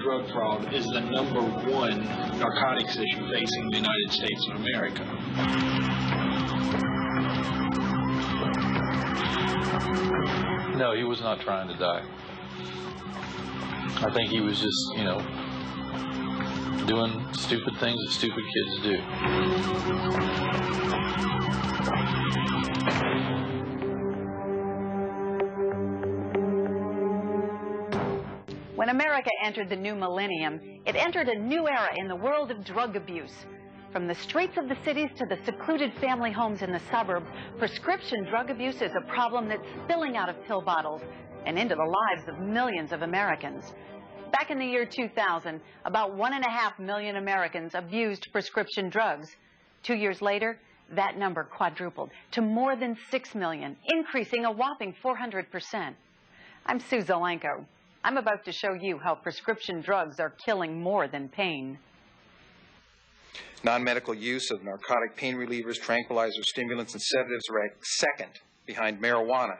drug fraud is the #1 narcotics issue facing the United States of America. No, he was not trying to die. I think he was just, you know, doing stupid things that stupid kids do. When America entered the new millennium, it entered a new era in the world of drug abuse. From the streets of the cities to the secluded family homes in the suburbs, prescription drug abuse is a problem that's spilling out of pill bottles and into the lives of millions of Americans. Back in the year 2000, about 1.5 million Americans abused prescription drugs. 2 years later, that number quadrupled to more than 6 million, increasing a whopping 400%. I'm Sue Zelenko. I'm about to show you how prescription drugs are killing more than pain. Non-medical use of narcotic pain relievers, tranquilizers, stimulants, and sedatives ranked second behind marijuana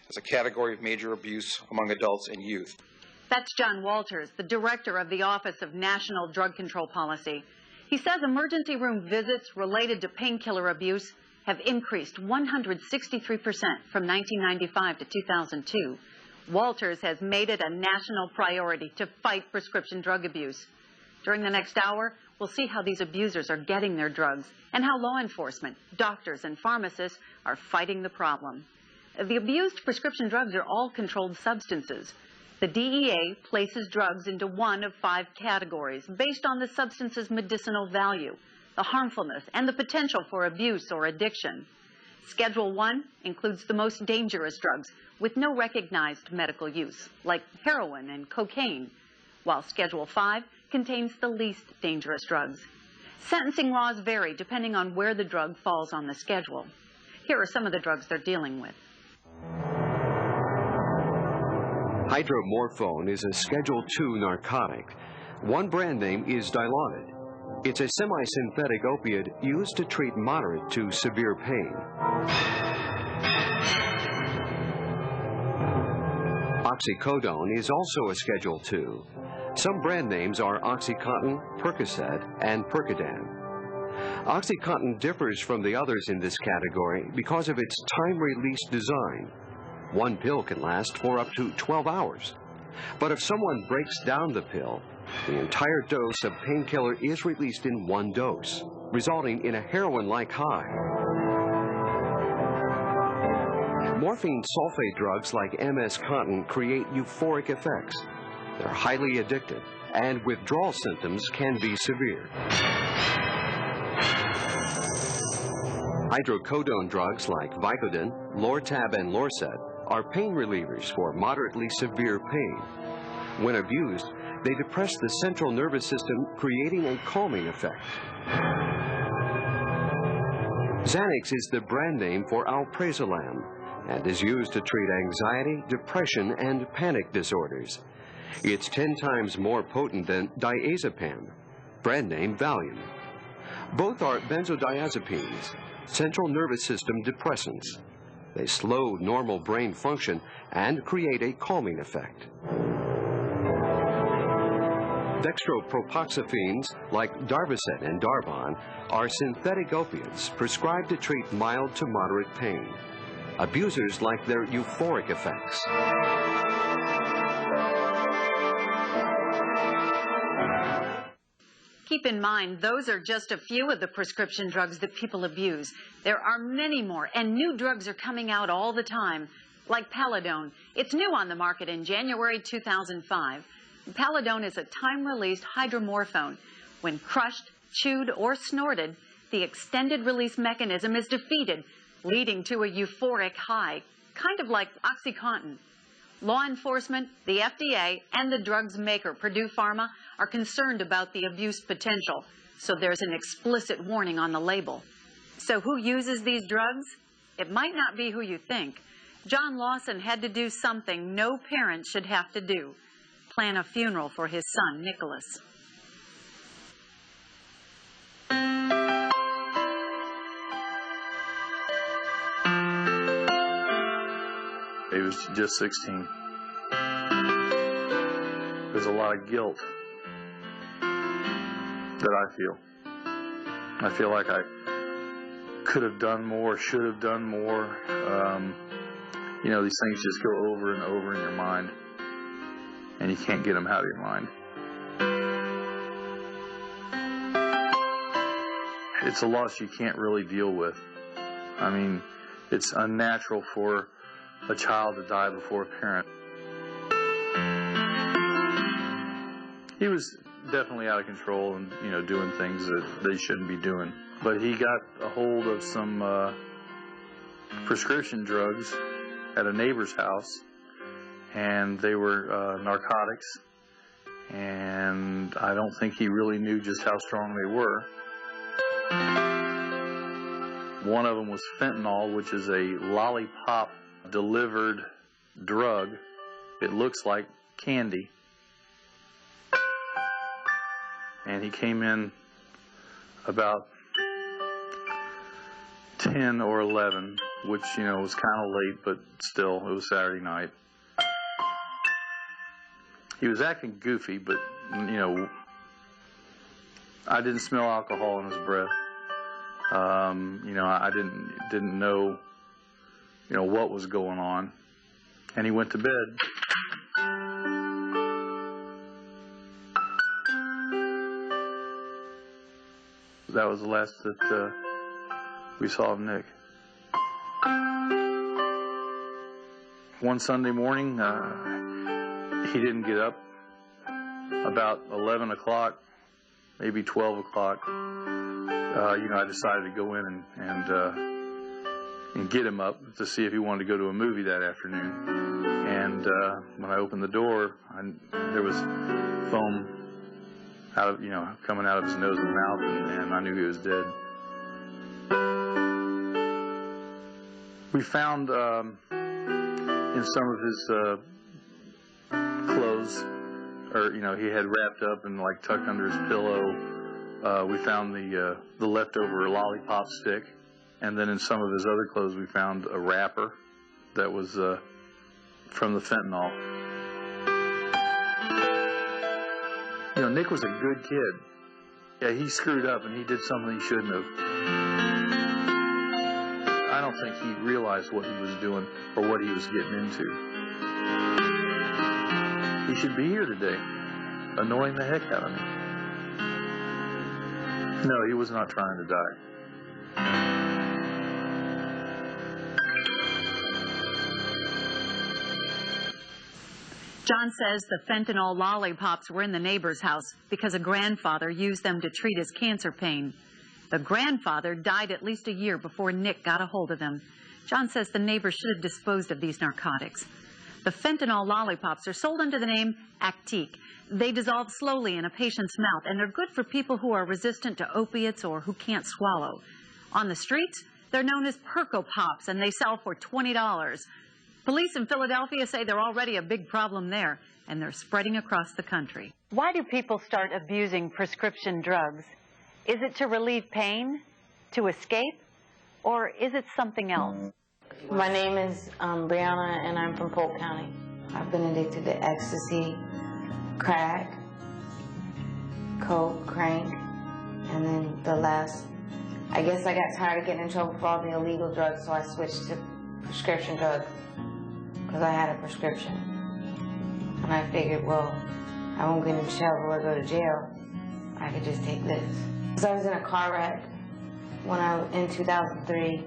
as a category of major abuse among adults and youth. That's John Walters, the director of the Office of National Drug Control Policy. He says emergency room visits related to painkiller abuse have increased 163% from 1995 to 2002. Walters has made it a national priority to fight prescription drug abuse. During the next hour, we'll see how these abusers are getting their drugs and how law enforcement, doctors, and pharmacists are fighting the problem. The abused prescription drugs are all controlled substances. The DEA places drugs into one of 5 categories based on the substance's medicinal value, the harmfulness, and the potential for abuse or addiction. Schedule 1 includes the most dangerous drugs with no recognized medical use, like heroin and cocaine, while Schedule 5 contains the least dangerous drugs. Sentencing laws vary depending on where the drug falls on the schedule. Here are some of the drugs they're dealing with. Hydromorphone is a Schedule II narcotic. One brand name is Dilaudid. It's a semi-synthetic opiate used to treat moderate to severe pain. Oxycodone is also a Schedule II. Some brand names are Oxycontin, Percocet, and Percodan. Oxycontin differs from the others in this category because of its time-release design. One pill can last for up to 12 hours. But if someone breaks down the pill, the entire dose of painkiller is released in one dose, resulting in a heroin-like high. Morphine sulfate drugs like MS-Contin create euphoric effects. They're highly addictive, and withdrawal symptoms can be severe. Hydrocodone drugs like Vicodin, Lortab, and Lorcet are pain relievers for moderately severe pain. When abused, they depress the central nervous system, creating a calming effect. Xanax is the brand name for alprazolam and is used to treat anxiety, depression, and panic disorders. It's 10 times more potent than diazepam, brand name Valium. Both are benzodiazepines, central nervous system depressants. They slow normal brain function and create a calming effect. Dextropropoxyphens, like Darvocet and Darvon, are synthetic opiates prescribed to treat mild to moderate pain. Abusers like their euphoric effects. Keep in mind, those are just a few of the prescription drugs that people abuse. There are many more, and new drugs are coming out all the time, like Pallidone. It's new on the market in January 2005. Pallidone is a time-released hydromorphone. When crushed, chewed, or snorted, the extended-release mechanism is defeated, leading to a euphoric high, kind of like OxyContin. Law enforcement, the FDA, and the drug's maker, Purdue Pharma, are concerned about the abuse potential, so there's an explicit warning on the label. So who uses these drugs? It might not be who you think. John Lawson had to do something no parent should have to do: plan a funeral for his son, Nicholas. He was just 16. there's a lot of guilt that I feel. I feel like I could have done more, should have done more. You know, these things just go over and over in your mind, and you can't get them out of your mind. It's a loss you can't really deal with. I mean, it's unnatural for a child to die before a parent. He was definitely out of control and, you know, doing things that they shouldn't be doing. But he got a hold of some prescription drugs at a neighbor's house, and they were narcotics, and I don't think he really knew just how strong they were. One of them was fentanyl, which is a lollipop delivered drug. It looks like candy. And he came in about 10 or 11, which, you know, was kind of late, but still, it was Saturday night. He was acting goofy, but, you know, I didn't smell alcohol in his breath. You know, I didn't know, you know, what was going on. And he went to bed. That was the last that we saw of Nick. One Sunday morning, he didn't get up. About 11 o'clock, maybe 12 o'clock, you know, I decided to go in and get him up to see if he wanted to go to a movie that afternoon. And when I opened the door, there was foam out of, you know, coming out of his nose and mouth, and I knew he was dead. We found in some of his clothes, or, you know, he had wrapped up and like tucked under his pillow. We found the leftover lollipop stick, and then in some of his other clothes we found a wrapper that was from the fentanyl. You know, Nick was a good kid. Yeah, he screwed up and he did something he shouldn't have. I don't think he realized what he was doing or what he was getting into. He should be here today, annoying the heck out of me. No, he was not trying to die. John says the fentanyl lollipops were in the neighbor's house because a grandfather used them to treat his cancer pain. The grandfather died at least a year before Nick got a hold of them. John says the neighbor should have disposed of these narcotics. The fentanyl lollipops are sold under the name Actique. They dissolve slowly in a patient's mouth, and they're good for people who are resistant to opiates or who can't swallow. On the streets, they're known as Perco-Pops, and they sell for $20. Police in Philadelphia say they're already a big problem there, and they're spreading across the country. Why do people start abusing prescription drugs? Is it to relieve pain, to escape, or is it something else? My name is Brianna, and I'm from Polk County. I've been addicted to ecstasy, crack, coke, crank, and then the last, I guess I got tired of getting in trouble for all the illegal drugs, so I switched to prescription drugs because I had a prescription. And I figured, well, I won't get in trouble or go to jail. I could just take this. Because I was in a car wreck in 2003,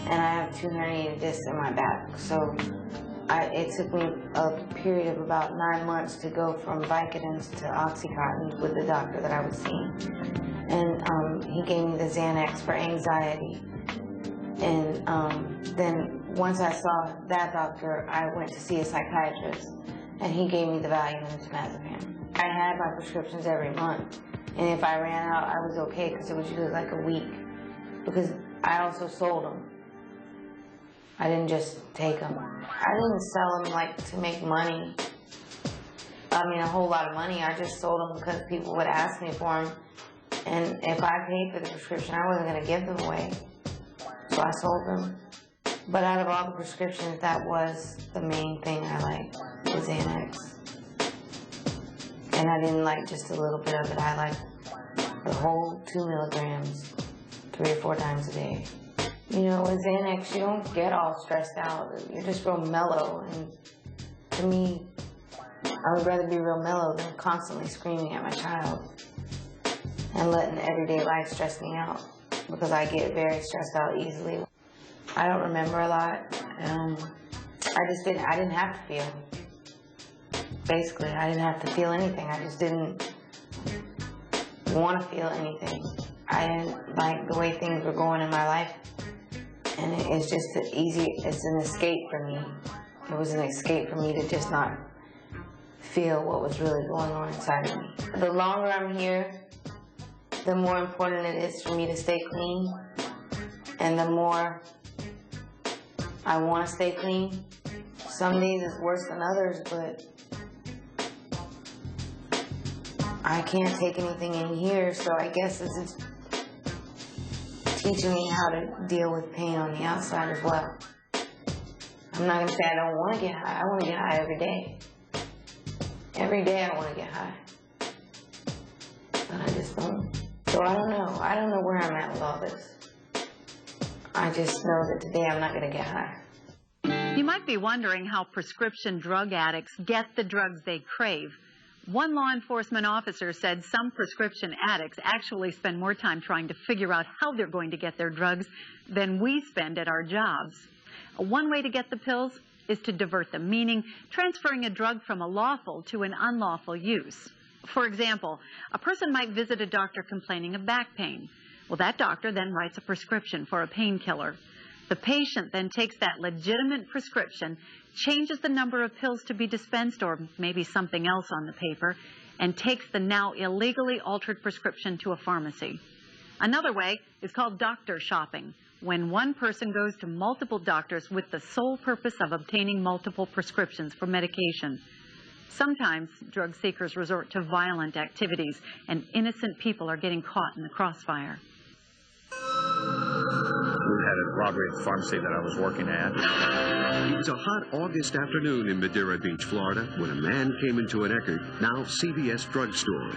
and I have 2 herniated discs in my back. So it took me a period of about 9 months to go from Vicodins to Oxycontin with the doctor that I was seeing. And he gave me the Xanax for anxiety. And then once I saw that doctor, I went to see a psychiatrist, and he gave me the Valium and the temazepam. I had my prescriptions every month, and if I ran out, I was okay because it was usually like a week, because I also sold them. I didn't just take them. I didn't sell them like to make money. I mean, a whole lot of money. I just sold them because people would ask me for them, and if I paid for the prescription, I wasn't going to give them away. So I sold them. But out of all the prescriptions, that was the main thing I liked, was Xanax. And I didn't like just a little bit of it. I liked the whole 2 milligrams 3 or 4 times a day. You know, with Xanax, you don't get all stressed out. You're just real mellow. And to me, I would rather be real mellow than constantly screaming at my child and letting everyday life stress me out, because I get very stressed out easily. I don't remember a lot. I didn't have to feel. Basically, I didn't have to feel anything. I just didn't want to feel anything. I didn't like the way things were going in my life. And it's just it's an escape for me. It was an escape for me to just not feel what was really going on inside of me. The longer I'm here, the more important it is for me to stay clean. And the more I want to stay clean. Some days it's worse than others, but I can't take anything in here, so I guess this is teaching me how to deal with pain on the outside as well. I'm not going to say I don't want to get high. I want to get high every day. Every day I want to get high. But I just don't. So I don't know. I don't know where I'm at with all this. I just know that today I'm not going to get high. You might be wondering how prescription drug addicts get the drugs they crave. One law enforcement officer said some prescription addicts actually spend more time trying to figure out how they're going to get their drugs than we spend at our jobs. One way to get the pills is to divert them, meaning transferring a drug from a lawful to an unlawful use. For example, a person might visit a doctor complaining of back pain. Well, that doctor then writes a prescription for a painkiller. The patient then takes that legitimate prescription, changes the number of pills to be dispensed or maybe something else on the paper, and takes the now illegally altered prescription to a pharmacy. Another way is called doctor shopping, when one person goes to multiple doctors with the sole purpose of obtaining multiple prescriptions for medication. Sometimes drug seekers resort to violent activities, and innocent people are getting caught in the crossfire. We had a robbery at the pharmacy that I was working at. It was a hot August afternoon in Madeira Beach, Florida, when a man came into an Eckerd, now CVS drugstore.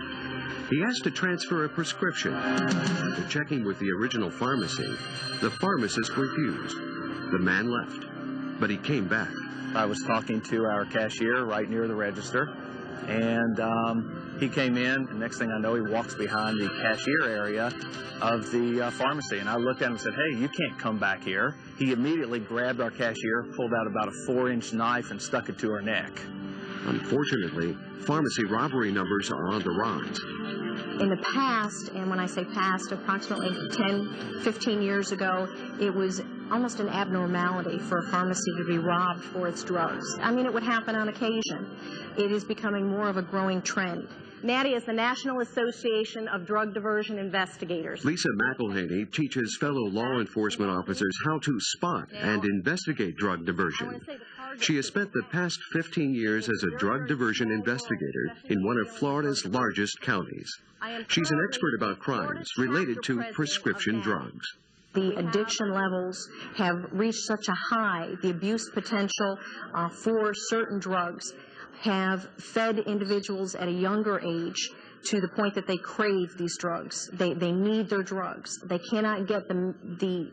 He asked to transfer a prescription. After checking with the original pharmacy, the pharmacist refused. The man left, but he came back. I was talking to our cashier right near the register, and he came in, and next thing I know, he walks behind the cashier area of the pharmacy, and I looked at him and said, "Hey, you can't come back here." He immediately grabbed our cashier, pulled out about a 4-inch knife, and stuck it to her neck. Unfortunately, pharmacy robbery numbers are on the rise. In the past, and when I say past, approximately 10, 15 years ago, it was almost an abnormality for a pharmacy to be robbed for its drugs. I mean, it would happen on occasion. It is becoming more of a growing trend. NADI is the National Association of Drug Diversion Investigators. Lisa McElhaney teaches fellow law enforcement officers how to spot and investigate drug diversion. She has spent the past 15 years as a drug diversion investigator in one of Florida's largest counties. She's an expert about crimes related to prescription drugs. The addiction levels have reached such a high, the abuse potential for certain drugs have fed individuals at a younger age to the point that they crave these drugs. They need their drugs. They cannot get the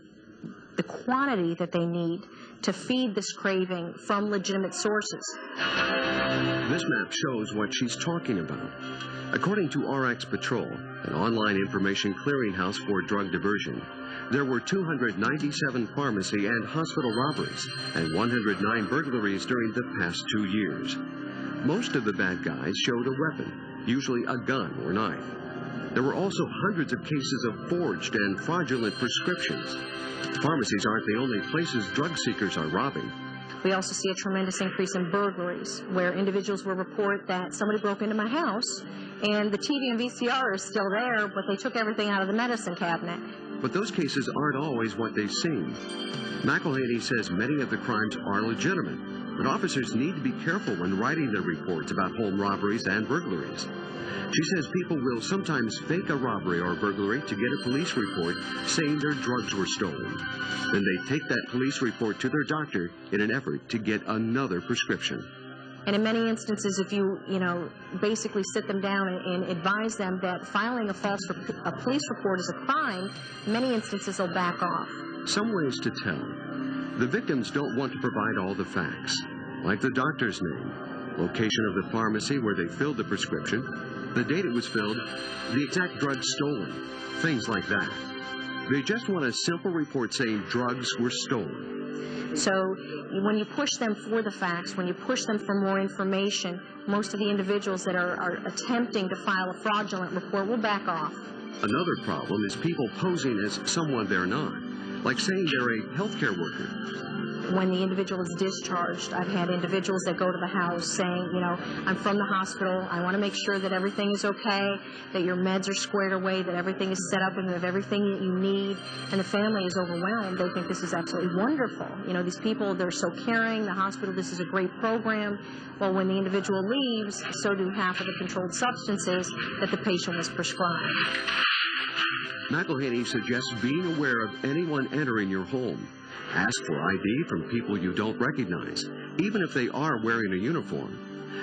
quantity that they need to feed this craving from legitimate sources. This map shows what she's talking about. According to RX Patrol, an online information clearinghouse for drug diversion, there were 297 pharmacy and hospital robberies and 109 burglaries during the past 2 years. Most of the bad guys showed a weapon, usually a gun or knife. There were also hundreds of cases of forged and fraudulent prescriptions. Pharmacies aren't the only places drug seekers are robbing. We also see a tremendous increase in burglaries, where individuals will report that somebody broke into my house and the TV and VCR is still there, but they took everything out of the medicine cabinet. But those cases aren't always what they seem. McElhaney says many of the crimes are legitimate, but officers need to be careful when writing their reports about home robberies and burglaries. She says people will sometimes fake a robbery or burglary to get a police report saying their drugs were stolen. Then they take that police report to their doctor in an effort to get another prescription. And in many instances, if you basically sit them down and advise them that filing a police report is a crime, in many instances they'll back off. Some ways to tell. The victims don't want to provide all the facts, like the doctor's name, location of the pharmacy where they filled the prescription, the date it was filled, the exact drug stolen, things like that. They just want a simple report saying drugs were stolen. So when you push them for the facts, when you push them for more information, most of the individuals that are attempting to file a fraudulent report will back off. Another problem is people posing as someone they're not, like saying they're a healthcare worker. When the individual is discharged, I've had individuals that go to the house saying, I'm from the hospital, I want to make sure that everything is okay, that your meds are squared away, that everything is set up and you have everything that you need, and the family is overwhelmed. They think this is absolutely wonderful. These people, they're so caring, the hospital, this is a great program. Well, when the individual leaves, so do half of the controlled substances that the patient was prescribed. McElhaney suggests being aware of anyone entering your home. Ask for ID from people you don't recognize, even if they are wearing a uniform,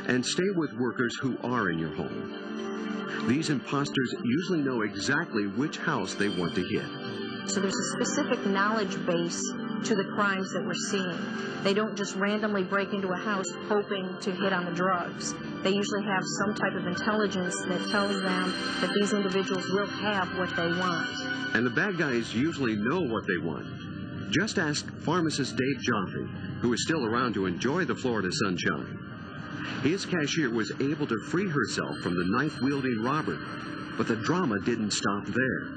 and stay with workers who are in your home. These imposters usually know exactly which house they want to hit. So there's a specific knowledge base to the crimes that we're seeing. They don't just randomly break into a house hoping to hit on the drugs. They usually have some type of intelligence that tells them that these individuals will have what they want. And the bad guys usually know what they want. Just ask pharmacist Dave Jaffe, who is still around to enjoy the Florida sunshine. His cashier was able to free herself from the knife-wielding robber, but the drama didn't stop there.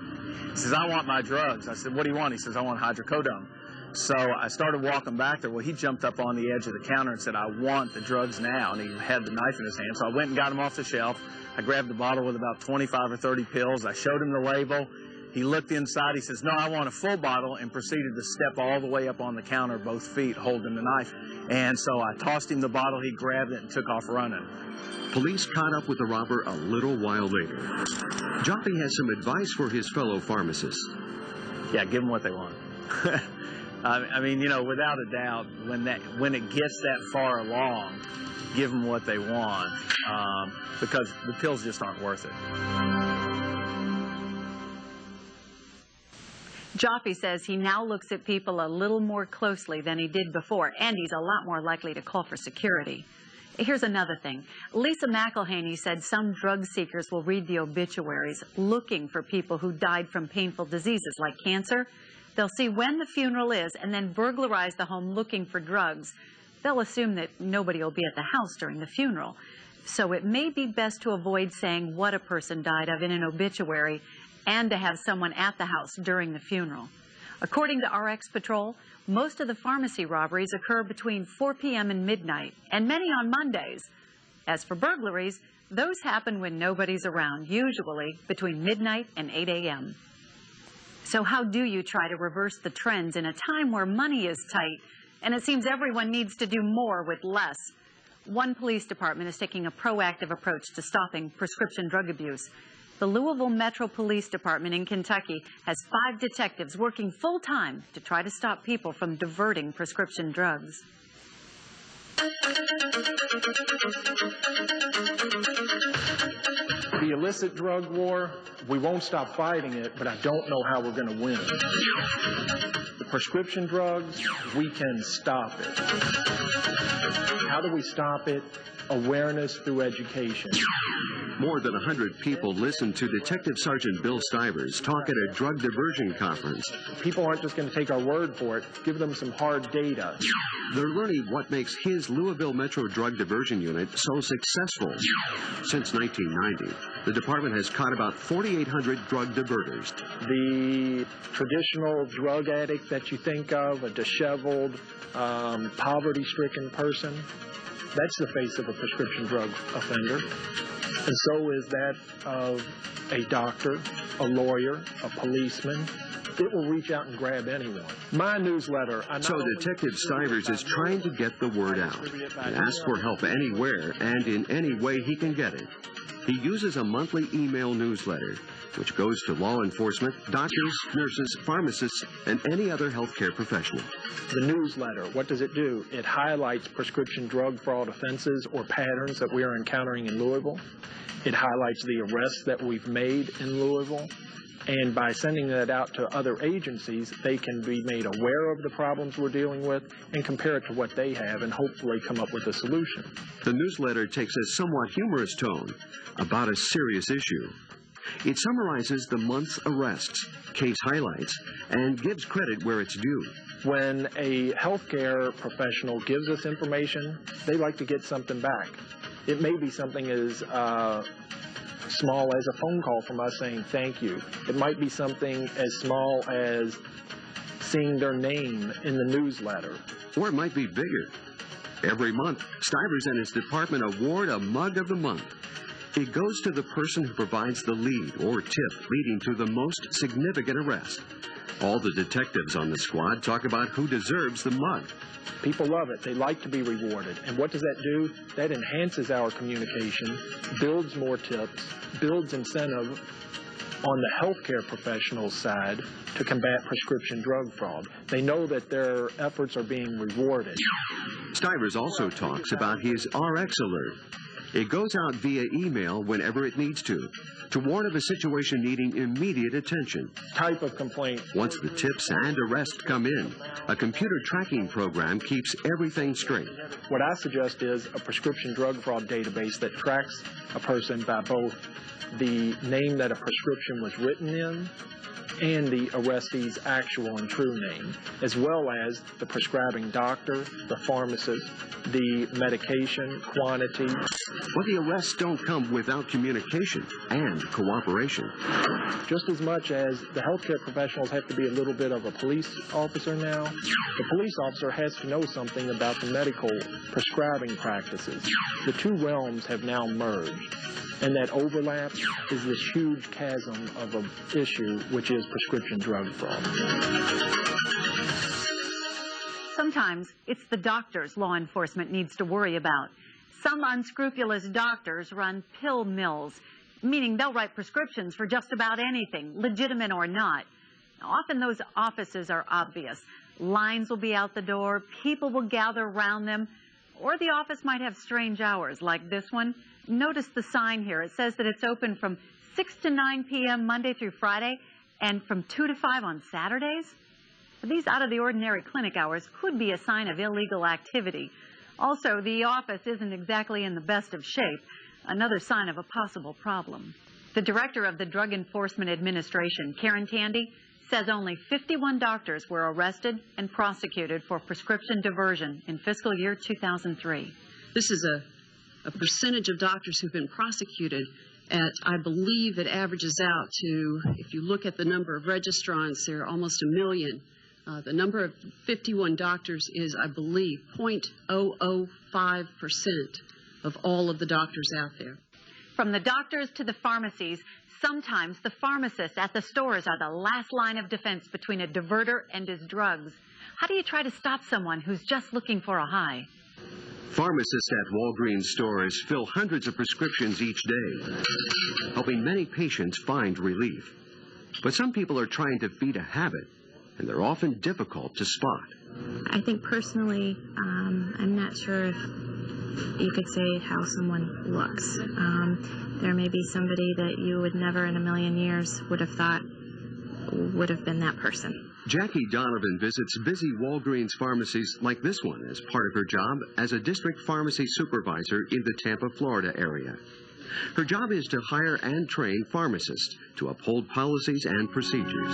He says, I want my drugs. I said, what do you want? He says, I want hydrocodone. So I started walking back there. Well, he jumped up on the edge of the counter and said, I want the drugs now. And he had the knife in his hand. So I went and got him off the shelf. I grabbed the bottle with about 25 or 30 pills. I showed him the label. He looked inside. He says, no, I want a full bottle, and proceeded to step all the way up on the counter, both feet, holding the knife. And so I tossed him the bottle. He grabbed it and took off running. Police caught up with the robber a little while later. Jaffe has some advice for his fellow pharmacists. Yeah, give them what they want. I mean, without a doubt, when it gets that far along, give them what they want, because the pills just aren't worth it. Jaffe says he now looks at people a little more closely than he did before, and he's a lot more likely to call for security. Here's another thing. Lisa McElhaney said some drug seekers will read the obituaries looking for people who died from painful diseases like cancer. They'll see when the funeral is and then burglarize the home looking for drugs. They'll assume that nobody will be at the house during the funeral. So it may be best to avoid saying what a person died of in an obituary and to have someone at the house during the funeral. According to RX Patrol, most of the pharmacy robberies occur between 4 p.m. and midnight, and many on Mondays. As for burglaries, those happen when nobody's around, usually between midnight and 8 a.m. So how do you try to reverse the trends in a time where money is tight and it seems everyone needs to do more with less? One police department is taking a proactive approach to stopping prescription drug abuse. The Louisville Metro Police Department in Kentucky has 5 detectives working full-time to try to stop people from diverting prescription drugs. The illicit drug war, we won't stop fighting it, but I don't know how we're going to win. The prescription drugs, we can stop it. How do we stop it? Awareness through education. More than 100 people listened to Detective Sergeant Bill Stivers talk at a drug diversion conference. People aren't just going to take our word for it. Give them some hard data. They're learning what makes his Louisville Metro Drug Diversion Unit so successful. Since 1990, the department has caught about 4,800 drug diverters. The traditional drug addict that you think of, a disheveled, poverty-stricken person, that's the face of a prescription drug offender. And so is that of a doctor, a lawyer, a policeman. It will reach out and grab anyone. My newsletter. So Detective Stivers is trying to get the word out and ask for help anywhere and in any way he can get it. he uses a monthly email newsletter, which goes to law enforcement, doctors, nurses, pharmacists, and any other healthcare professional. The newsletter, what does it do? It highlights prescription drug fraud offenses or patterns that we are encountering in Louisville. It highlights the arrests that we've made in Louisville. And by sending that out to other agencies, they can be made aware of the problems we're dealing with and compare it to what they have and hopefully come up with a solution. The newsletter takes a somewhat humorous tone about a serious issue. It summarizes the month's arrests, case highlights, and gives credit where it's due. When a healthcare professional gives us information, they like to get something back. It may be something as small as a phone call from us saying thank you. It might be something as small as seeing their name in the newsletter. Or it might be bigger. Every month, Stivers and his department award a Mug of the Month. It goes to the person who provides the lead or tip leading to the most significant arrest. All the detectives on the squad talk about who deserves the mug. People love it. They like to be rewarded. And what does that do? That enhances our communication, builds more tips, builds incentive on the healthcare professionals' side to combat prescription drug fraud. They know that their efforts are being rewarded. Stivers also talks about his RX alert. It goes out via email whenever it needs to warn of a situation needing immediate attention. Type of complaint. Once the tips and arrests come in, a computer tracking program keeps everything straight. What I suggest is a prescription drug fraud database that tracks a person by both the name that a prescription was written in and the arrestee's actual and true name, as well as the prescribing doctor, the pharmacist, the medication, quantity. But the arrests don't come without communication and cooperation. Just as much as the healthcare professionals have to be a little bit of a police officer now, the police officer has to know something about the medical prescribing practices. The two realms have now merged. And that overlap is this huge chasm of an issue, which is prescription drug fraud. Sometimes it's the doctors law enforcement needs to worry about. Some unscrupulous doctors run pill mills, meaning they'll write prescriptions for just about anything, legitimate or not. Often those offices are obvious. Lines will be out the door, people will gather around them, or the office might have strange hours like this one. Notice the sign here. It says that it's open from 6 to 9 p.m. Monday through Friday and from 2 to 5 on Saturdays. These out-of-the-ordinary clinic hours could be a sign of illegal activity. Also, the office isn't exactly in the best of shape, another sign of a possible problem. The director of the Drug Enforcement Administration, Karen Tandy, says only 51 doctors were arrested and prosecuted for prescription diversion in fiscal year 2003. This is a percentage of doctors who've been prosecuted at, I believe it averages out to, if you look at the number of registrants, there are almost 1 million. The number of 51 doctors is, I believe, 0.005% of all of the doctors out there. From the doctors to the pharmacies, sometimes the pharmacists at the stores are the last line of defense between a diverter and his drugs. How do you try to stop someone who's just looking for a high? Pharmacists at Walgreens stores fill hundreds of prescriptions each day, helping many patients find relief. But some people are trying to beat a habit, and they're often difficult to spot. I think personally, I'm not sure if you could say how someone looks. There may be somebody that you would never in a million years would have thought would have been that person. Jackie Donovan visits busy Walgreens pharmacies like this one as part of her job as a district pharmacy supervisor in the Tampa, Florida area. Her job is to hire and train pharmacists to uphold policies and procedures.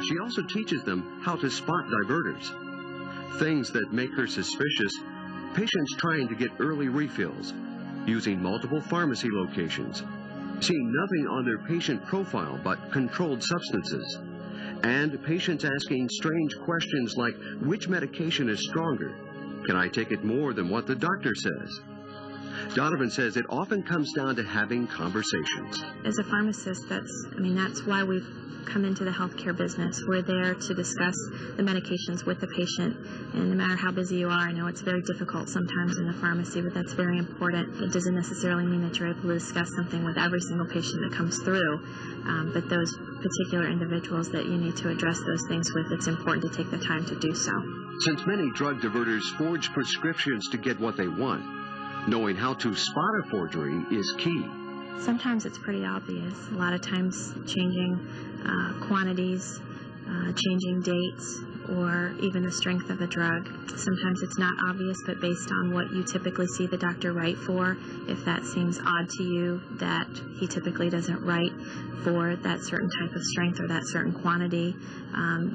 She also teaches them how to spot diverters. Things that make her suspicious: patients trying to get early refills, using multiple pharmacy locations, seeing nothing on their patient profile but controlled substances, and patients asking strange questions like, which medication is stronger? Can I take it more than what the doctor says? Donovan says it often comes down to having conversations. As a pharmacist, that's why we've come into the healthcare business. We're there to discuss the medications with the patient, and no matter how busy you are, I know it's very difficult sometimes in the pharmacy, but that's very important. It doesn't necessarily mean that you're able to discuss something with every single patient that comes through, but those particular individuals that you need to address those things with, it's important to take the time to do so. Since many drug diverters forge prescriptions to get what they want, knowing how to spot a forgery is key. Sometimes it's pretty obvious. A lot of times changing quantities, changing dates, or even the strength of a drug. Sometimes it's not obvious, but based on what you typically see the doctor write for, if that seems odd to you, that he typically doesn't write for that certain type of strength or that certain quantity,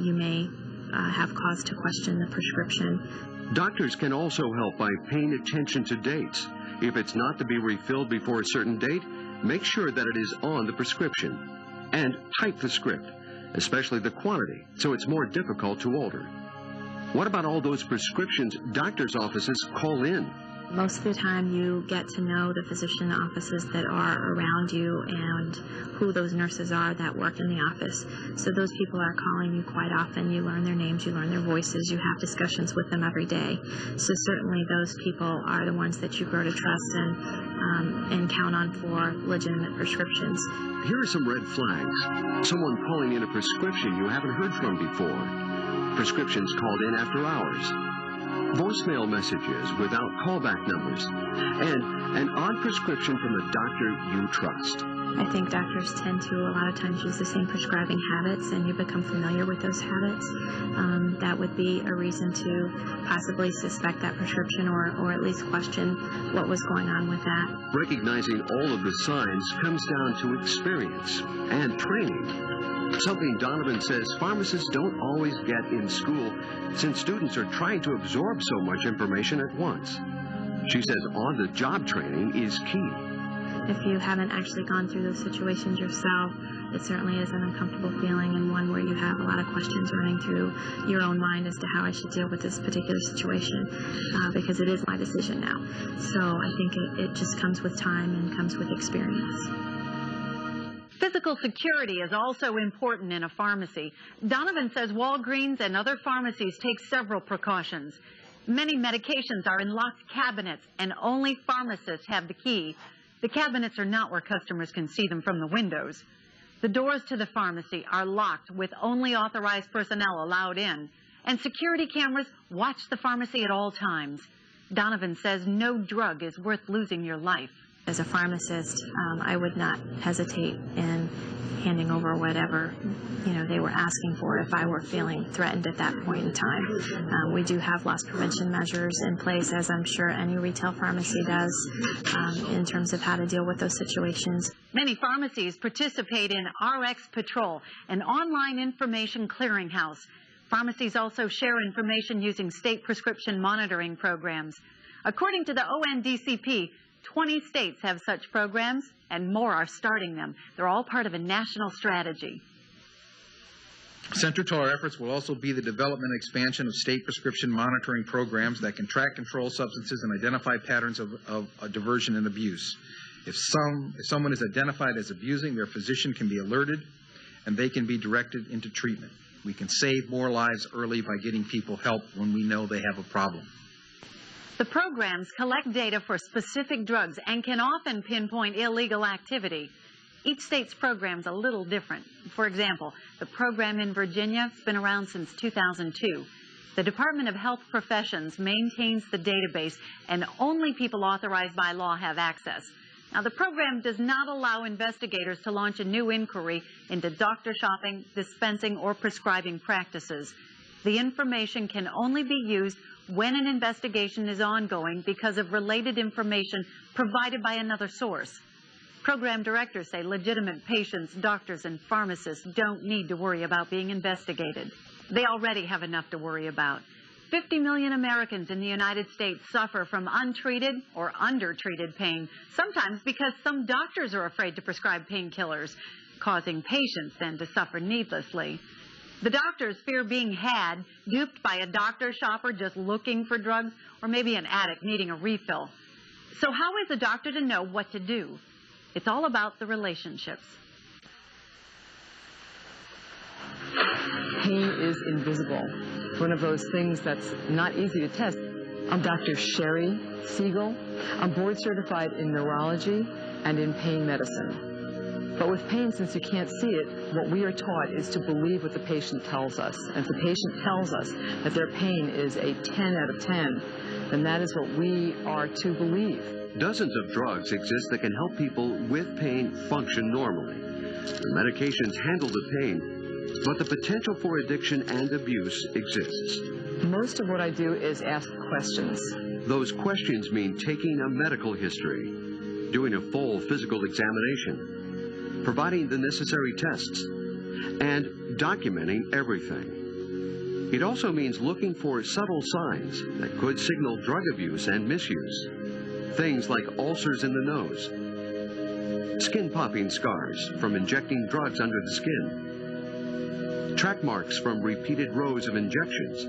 you may have cause to question the prescription. Doctors can also help by paying attention to dates. If it's not to be refilled before a certain date, make sure that it is on the prescription. And type the script, especially the quantity, so it's more difficult to alter. What about all those prescriptions doctors' offices call in? Most of the time you get to know the physician offices that are around you and who those nurses are that work in the office. So those people are calling you quite often. You learn their names, you learn their voices, you have discussions with them every day. So certainly those people are the ones that you grow to trust and count on for legitimate prescriptions. Here are some red flags. Someone calling in a prescription you haven't heard from before. Prescriptions called in after hours. Voicemail messages without callback numbers, and an odd prescription from a doctor you trust. I think doctors tend to a lot of times use the same prescribing habits, and you become familiar with those habits. That would be a reason to possibly suspect that prescription or at least question what was going on with that. Recognizing all of the signs comes down to experience and training. Something Donovan says pharmacists don't always get in school since students are trying to absorb so much information at once. She says on-the-job training is key. If you haven't actually gone through those situations yourself, it certainly is an uncomfortable feeling and one where you have a lot of questions running through your own mind as to how I should deal with this particular situation, because it is my decision now. So I think it just comes with time and comes with experience. Physical security is also important in a pharmacy. Donovan says Walgreens and other pharmacies take several precautions. Many medications are in locked cabinets, and only pharmacists have the key. The cabinets are not where customers can see them from the windows. The doors to the pharmacy are locked with only authorized personnel allowed in, and security cameras watch the pharmacy at all times. Donovan says no drug is worth losing your life. As a pharmacist, I would not hesitate in handing over whatever they were asking for if I were feeling threatened at that point in time. We do have loss prevention measures in place, as I'm sure any retail pharmacy does, in terms of how to deal with those situations. Many pharmacies participate in RX Patrol, an online information clearinghouse. Pharmacies also share information using state prescription monitoring programs. According to the ONDCP, 20 states have such programs, and more are starting them. They're all part of a national strategy. Central to our efforts will also be the development and expansion of state prescription monitoring programs that can track controlled substances and identify patterns of diversion and abuse. If someone is identified as abusing, their physician can be alerted, and they can be directed into treatment. We can save more lives early by getting people help when we know they have a problem. The programs collect data for specific drugs and can often pinpoint illegal activity. Each state's program's a little different. For example, the program in Virginia has been around since 2002. The Department of Health Professions maintains the database, and only people authorized by law have access. Now, the program does not allow investigators to launch a new inquiry into doctor shopping, dispensing, or prescribing practices. The information can only be used when an investigation is ongoing because of related information provided by another source. Program directors say legitimate patients, doctors, and pharmacists don't need to worry about being investigated. They already have enough to worry about. 50 million Americans in the United States suffer from untreated or undertreated pain, sometimes because some doctors are afraid to prescribe painkillers, causing patients then to suffer needlessly. The doctors fear being had, duped by a doctor shopper just looking for drugs, or maybe an addict needing a refill. So how is a doctor to know what to do? It's all about the relationships. Pain is invisible. One of those things that's not easy to test. I'm Dr. Sherry Siegel. I'm board certified in neurology and in pain medicine. But with pain, since you can't see it, what we are taught is to believe what the patient tells us. And if the patient tells us that their pain is a 10 out of 10, then that is what we are to believe. Dozens of drugs exist that can help people with pain function normally. The medications handle the pain, but the potential for addiction and abuse exists. Most of what I do is ask questions. Those questions mean taking a medical history, doing a full physical examination, providing the necessary tests, and documenting everything. It also means looking for subtle signs that could signal drug abuse and misuse. Things like ulcers in the nose, skin-popping scars from injecting drugs under the skin, track marks from repeated rows of injections,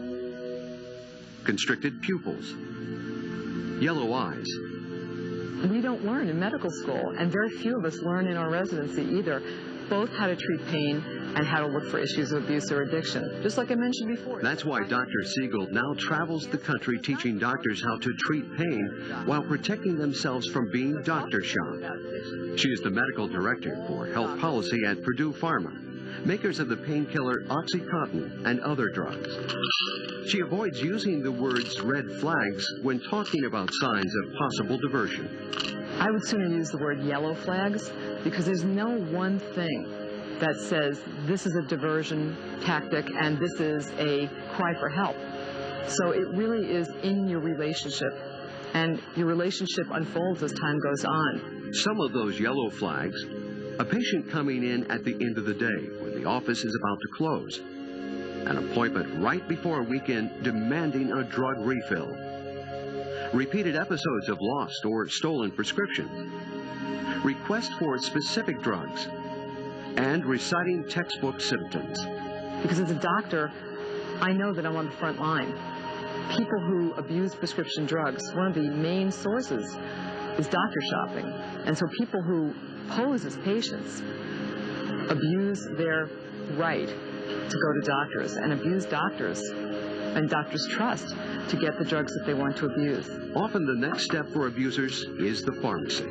constricted pupils, yellow eyes. We don't learn in medical school, and very few of us learn in our residency either, both how to treat pain and how to look for issues of abuse or addiction, just like I mentioned before. That's why Dr. Siegel now travels the country teaching doctors how to treat pain while protecting themselves from being doctor shopped. She is the medical director for health policy at Purdue Pharma, makers of the painkiller OxyContin and other drugs. She avoids using the words red flags when talking about signs of possible diversion. I would sooner use the word yellow flags, because there's no one thing that says this is a diversion tactic and this is a cry for help. So it really is in your relationship, and your relationship unfolds as time goes on. Some of those yellow flags: a patient coming in at the end of the day when the office is about to close, an appointment right before a weekend demanding a drug refill, repeated episodes of lost or stolen prescriptions, requests for specific drugs, and reciting textbook symptoms. Because as a doctor, I know that I'm on the front line. People who abuse prescription drugs, one of the main sources is doctor shopping. And so people who pose as patients abuse their right to go to doctors and abuse doctors and doctors' trust to get the drugs that they want to abuse. Often the next step for abusers is the pharmacy.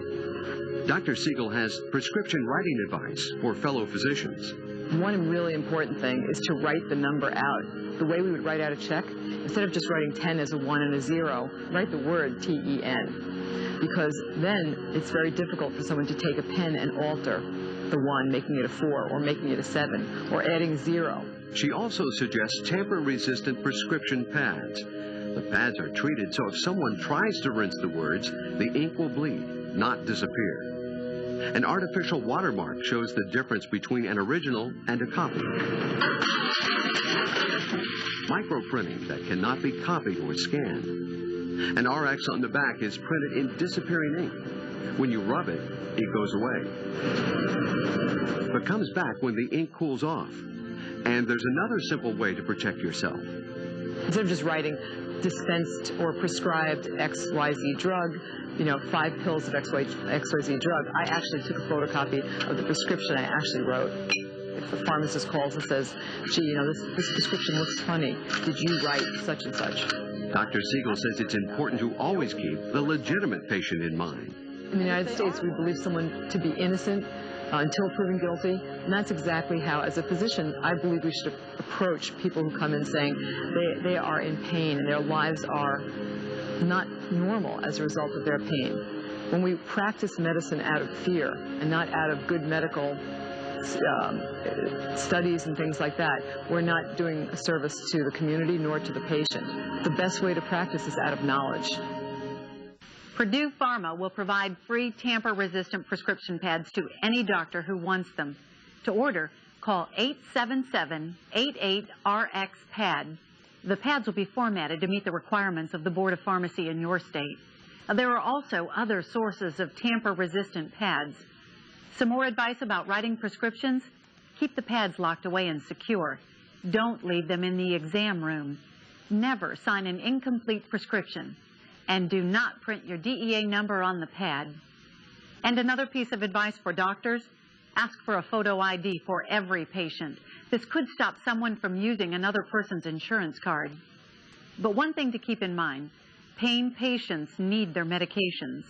Dr. Siegel has prescription writing advice for fellow physicians. One really important thing is to write the number out. The way we would write out a check, instead of just writing 10 as a 1 and a 0, write the word T-E-N. Because then it's very difficult for someone to take a pen and alter the 1, making it a 4, or making it a 7, or adding 0. She also suggests tamper-resistant prescription pads. The pads are treated so if someone tries to rinse the words, the ink will bleed, not disappear. An artificial watermark shows the difference between an original and a copy. Microprinting that cannot be copied or scanned. An RX on the back is printed in disappearing ink. When you rub it, it goes away, but comes back when the ink cools off. And there's another simple way to protect yourself. Instead of just writing dispensed or prescribed XYZ drug, 5 pills of XYZ drug, I actually took a photocopy of the prescription I actually wrote. If the pharmacist calls and says, gee, this prescription looks funny, did you write such and such? Dr. Siegel says it's important to always keep the legitimate patient in mind. In the United States, we believe someone to be innocent until proven guilty, and that's exactly how, as a physician, I believe we should approach people who come in saying they are in pain and their lives are not normal as a result of their pain. When we practice medicine out of fear and not out of good medical studies and things like that, we're not doing a service to the community nor to the patient. The best way to practice is out of knowledge. Purdue Pharma will provide free tamper-resistant prescription pads to any doctor who wants them. To order, call 877-88-RX-PAD. The pads will be formatted to meet the requirements of the Board of Pharmacy in your state. There are also other sources of tamper-resistant pads. Some more advice about writing prescriptions? Keep the pads locked away and secure. Don't leave them in the exam room. Never sign an incomplete prescription. And do not print your DEA number on the pad. And another piece of advice for doctors, Ask for a photo ID for every patient. This could stop someone from using another person's insurance card. But one thing to keep in mind, pain patients need their medications.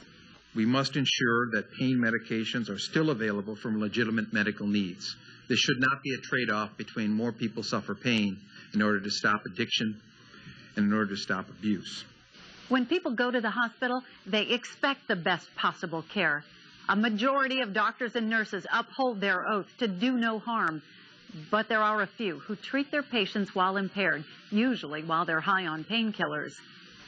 We must ensure that pain medications are still available for legitimate medical needs. This should not be a trade-off between more people suffer pain in order to stop addiction and in order to stop abuse. When people go to the hospital, they expect the best possible care. A majority of doctors and nurses uphold their oath to do no harm. But there are a few who treat their patients while impaired, usually while they're high on painkillers.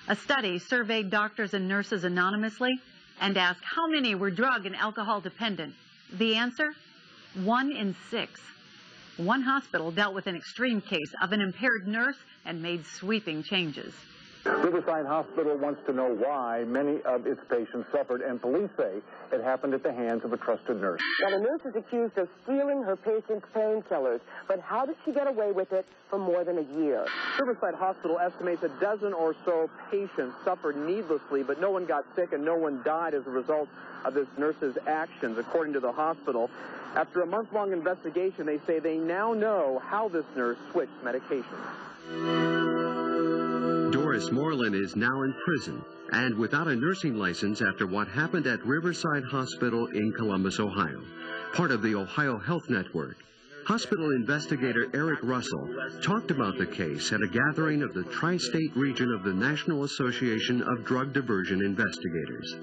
A study surveyed doctors and nurses anonymously and asked how many were drug and alcohol dependent. The answer? 1 in 6. One hospital dealt with an extreme case of an impaired nurse and made sweeping changes. Riverside Hospital wants to know why many of its patients suffered, and police say it happened at the hands of a trusted nurse. Now, the nurse is accused of stealing her patients' painkillers, but how did she get away with it for more than a year? Riverside Hospital estimates a dozen or so patients suffered needlessly, but no one got sick and no one died as a result of this nurse's actions, according to the hospital. After a month-long investigation, they say they now know how this nurse switched medications. Doris Moreland is now in prison and without a nursing license after what happened at Riverside Hospital in Columbus, Ohio, part of the Ohio Health Network. Hospital investigator Eric Russell talked about the case at a gathering of the tri-state region of the National Association of Drug Diversion Investigators.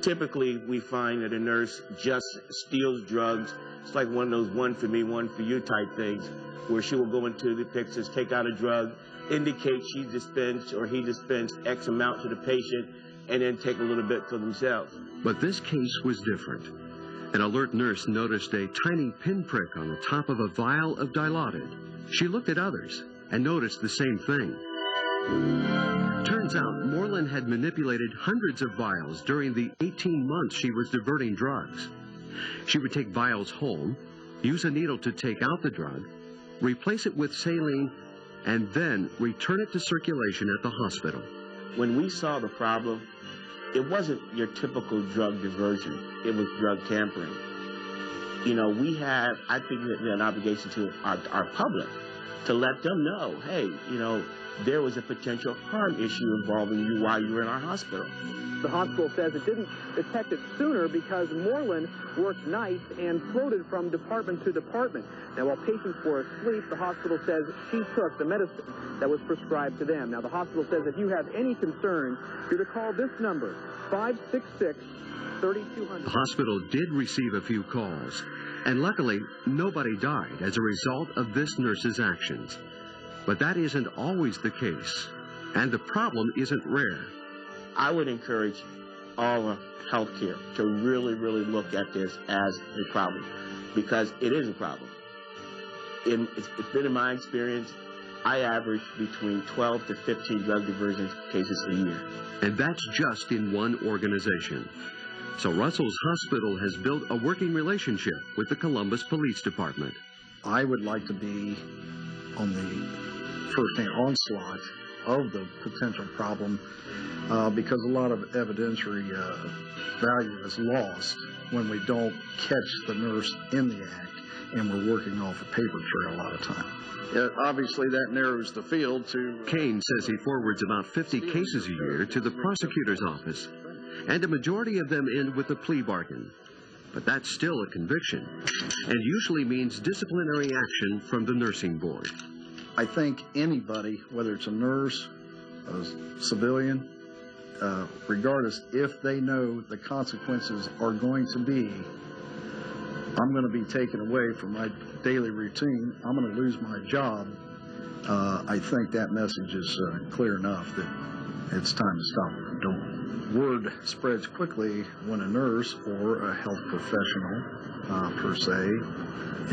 Typically, we find that a nurse just steals drugs. It's like one of those one for me, one for you type things, where she will go into the pictures, take out a drug, indicate she dispensed or he dispensed X amount to the patient, and then take a little bit for themselves. But this case was different. An alert nurse noticed a tiny pinprick on the top of a vial of Dilaudid. She looked at others and noticed the same thing. Turns out Moreland had manipulated hundreds of vials during the 18 months she was diverting drugs. She would take vials home, use a needle to take out the drug, replace it with saline, and then return it to circulation at the hospital. When we saw the problem, it wasn't your typical drug diversion. It was drug tampering. You know, we have, I think we have an obligation to our public to let them know, hey, you know, there was a potential harm issue involving you while you were in our hospital. The hospital says it didn't detect it sooner because Moreland worked nights and floated from department to department. Now, while patients were asleep, the hospital says she took the medicine that was prescribed to them. Now, the hospital says if you have any concerns, you're to call this number, 566-3200. The hospital did receive a few calls, and luckily, nobody died as a result of this nurse's actions. But that isn't always the case, and the problem isn't rare. I would encourage all of healthcare to really, really look at this as a problem, because it is a problem. It's been in my experience, I average between 12 to 15 drug diversion cases a year. And that's just in one organization. So Russell's hospital has built a working relationship with the Columbus Police Department. I would like to be on the first-hand onslaught of the potential problem because a lot of evidentiary value is lost when we don't catch the nurse in the act and we're working off a paper trail a lot of time. Obviously, that narrows the field to... Kane says he forwards about 50 cases a year to the prosecutor's office, and a majority of them end with a plea bargain. But that's still a conviction, and usually means disciplinary action from the nursing board. I think anybody, whether it's a nurse, a civilian, regardless, if they know the consequences are going to be, I'm going to be taken away from my daily routine, I'm going to lose my job, I think that message is clear enough that it's time to stop what we're doing. Word spreads quickly when a nurse or a health professional, per se,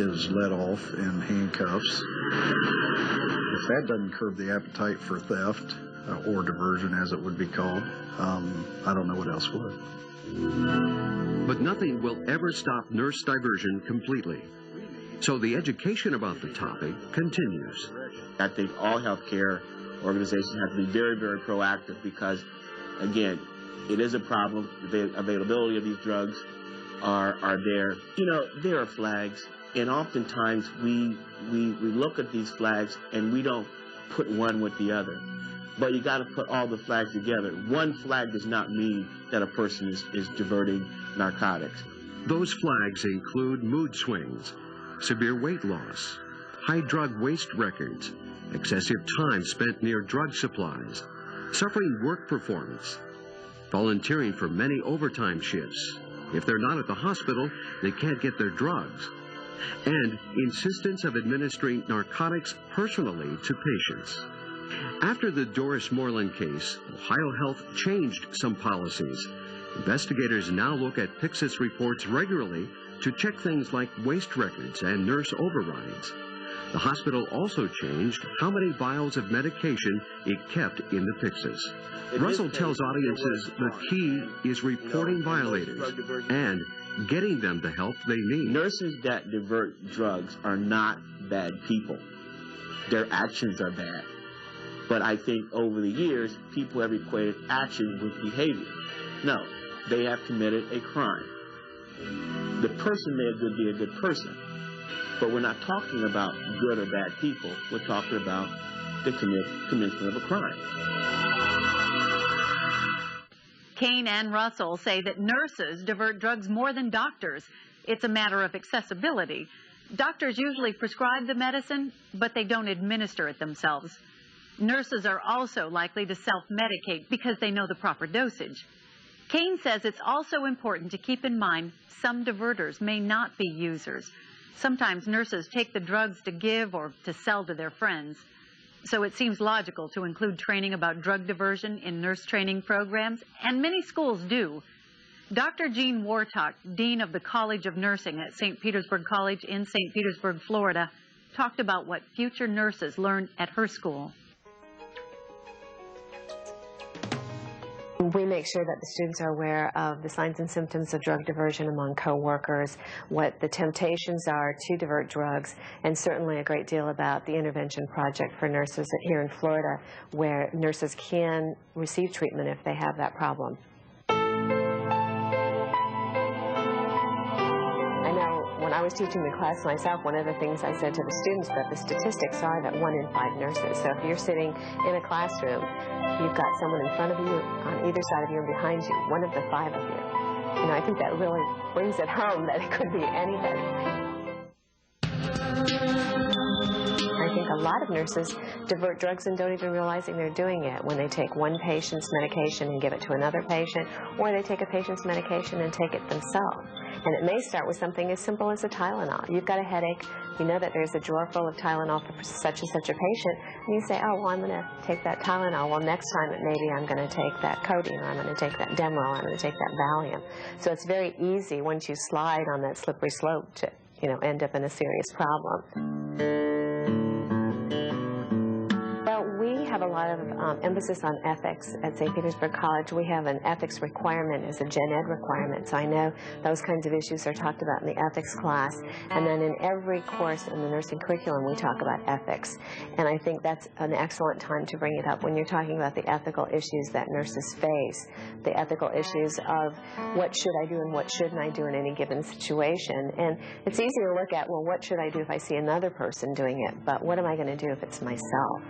is let off in handcuffs. If that doesn't curb the appetite for theft, or diversion as it would be called, I don't know what else would. But nothing will ever stop nurse diversion completely. So the education about the topic continues. I think all healthcare organizations have to be very, very proactive because, again, it is a problem, the availability of these drugs, are there. You know, there are flags, and oftentimes we look at these flags and we don't put one with the other. But you got to put all the flags together. One flag does not mean that a person is diverting narcotics. Those flags include mood swings, severe weight loss, high drug waste records, excessive time spent near drug supplies, suffering work performance, volunteering for many overtime shifts. If they're not at the hospital, they can't get their drugs, and insistence of administering narcotics personally to patients. After the Doris Moreland case, Ohio Health changed some policies. Investigators now look at Pyxis reports regularly to check things like waste records and nurse overrides. The hospital also changed how many vials of medication it kept in the Pyxis. Russell tells audiences the key is reporting violators and getting them the help they need. Nurses that divert drugs are not bad people. Their actions are bad. But I think over the years, people have equated action with behavior. No, they have committed a crime. The person may be a good person, but we're not talking about good or bad people. We're talking about the commission of a crime. Kane and Russell say that nurses divert drugs more than doctors. It's a matter of accessibility. Doctors usually prescribe the medicine, but they don't administer it themselves. Nurses are also likely to self-medicate because they know the proper dosage. Kane says it's also important to keep in mind some diverters may not be users. Sometimes nurses take the drugs to give or to sell to their friends. So it seems logical to include training about drug diversion in nurse training programs, and many schools do. Dr. Jean Wartok, Dean of the College of Nursing at St. Petersburg College in St. Petersburg, Florida, talked about what future nurses learn at her school. We make sure that the students are aware of the signs and symptoms of drug diversion among coworkers, what the temptations are to divert drugs, and certainly a great deal about the intervention project for nurses here in Florida, where nurses can receive treatment if they have that problem. I know when I was teaching the class myself, one of the things I said to the students that the statistics are that 1 in 5 nurses. So if you're sitting in a classroom, you've got someone in front of you, on either side of you, and behind you, 1 of the 5 of you. You know, I think that really brings it home that it could be anybody. I think a lot of nurses divert drugs and don't even realizing they're doing it when they take one patient's medication and give it to another patient, or they take a patient's medication and take it themselves. And it may start with something as simple as a Tylenol. You've got a headache, you know that there's a drawer full of Tylenol for such and such a patient, and you say, oh, well, I'm going to take that Tylenol. Well, next time maybe I'm going to take that codeine, or I'm going to take that Demerol, I'm going to take that Valium. So it's very easy once you slide on that slippery slope to, you know, end up in a serious problem. We have a lot of emphasis on ethics at St. Petersburg College. We have an ethics requirement as a gen ed requirement, so I know those kinds of issues are talked about in the ethics class. And then in every course in the nursing curriculum, we talk about ethics. And I think that's an excellent time to bring it up when you're talking about the ethical issues that nurses face, the ethical issues of what should I do and what shouldn't I do in any given situation. And it's easy to look at, well, what should I do if I see another person doing it, but what am I going to do if it's myself?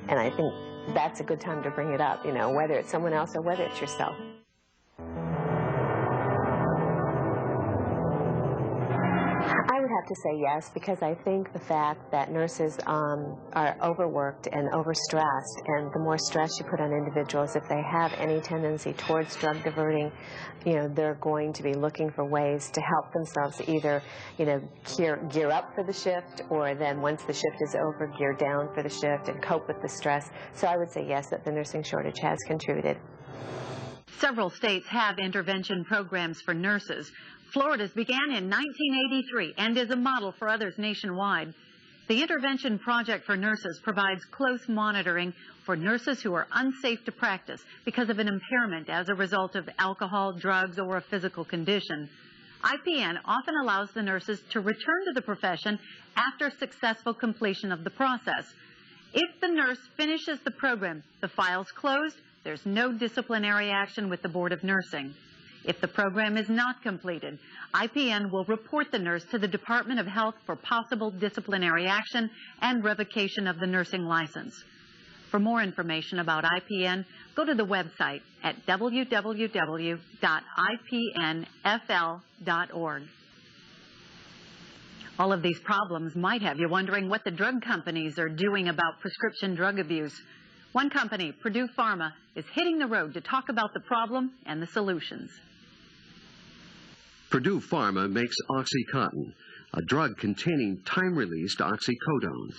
And I think that's a good time to bring it up, you know, whether it's someone else or whether it's yourself. I would have to say yes, because I think the fact that nurses are overworked and overstressed, and the more stress you put on individuals, if they have any tendency towards drug diverting, you know, they're going to be looking for ways to help themselves either, you know, gear up for the shift, or then once the shift is over, gear down for the shift and cope with the stress. So I would say yes, that the nursing shortage has contributed. Several states have intervention programs for nurses. Florida's began in 1983 and is a model for others nationwide. The Intervention Project for Nurses provides close monitoring for nurses who are unsafe to practice because of an impairment as a result of alcohol, drugs, or a physical condition. IPN often allows the nurses to return to the profession after successful completion of the process. If the nurse finishes the program, the file's closed, there's no disciplinary action with the Board of Nursing. If the program is not completed, IPN will report the nurse to the Department of Health for possible disciplinary action and revocation of the nursing license. For more information about IPN, go to the website at www.ipnfl.org. All of these problems might have you wondering what the drug companies are doing about prescription drug abuse. One company, Purdue Pharma, is hitting the road to talk about the problem and the solutions. Purdue Pharma makes OxyContin, a drug containing time-released oxycodone.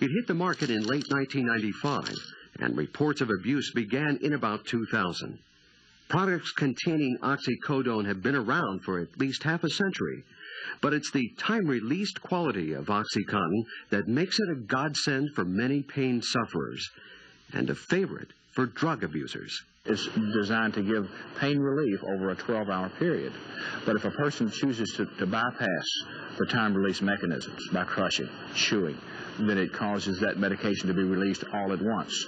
It hit the market in late 1995, and reports of abuse began in about 2000. Products containing oxycodone have been around for at least half a century, but it's the time-released quality of OxyContin that makes it a godsend for many pain sufferers and a favorite for drug abusers. It's designed to give pain relief over a 12-hour period. But if a person chooses to bypass the time-release mechanisms by crushing, chewing, then it causes that medication to be released all at once.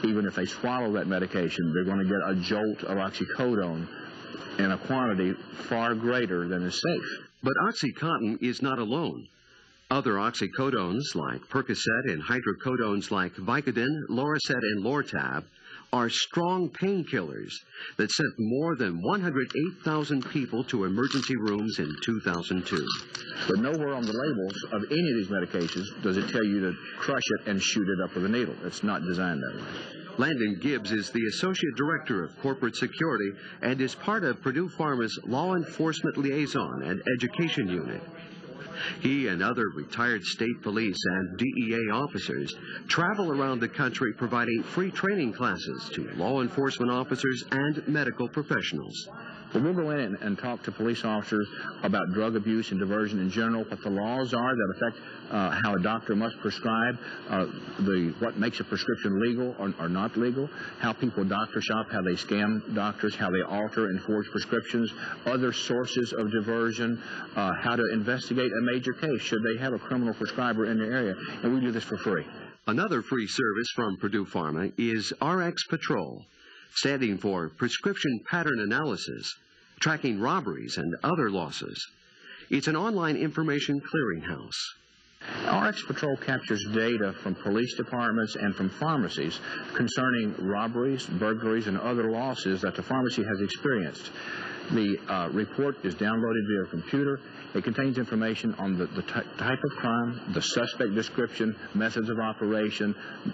Even if they swallow that medication, they're going to get a jolt of oxycodone in a quantity far greater than is safe. But OxyContin is not alone. Other oxycodones like Percocet and hydrocodones like Vicodin, Loracet, and Lortab are strong painkillers that sent more than 108,000 people to emergency rooms in 2002. But nowhere on the labels of any of these medications does it tell you to crush it and shoot it up with a needle. It's not designed that way. Landon Gibbs is the Associate Director of Corporate Security and is part of Purdue Pharma's Law Enforcement Liaison and Education Unit. He and other retired state police and DEA officers travel around the country providing free training classes to law enforcement officers and medical professionals. But we'll go in and talk to police officers about drug abuse and diversion in general, what the laws are that affect how a doctor must prescribe, what makes a prescription legal or not legal, how people doctor shop, how they scam doctors, how they alter and forge prescriptions, other sources of diversion, how to investigate a major case should they have a criminal prescriber in their area. And we do this for free. Another free service from Purdue Pharma is RX Patrol, standing for Prescription Pattern Analysis, tracking robberies and other losses. It's an online information clearinghouse. RX Patrol captures data from police departments and from pharmacies concerning robberies, burglaries, and other losses that the pharmacy has experienced. The report is downloaded via a computer. It contains information on the type of crime, the suspect description, methods of operation,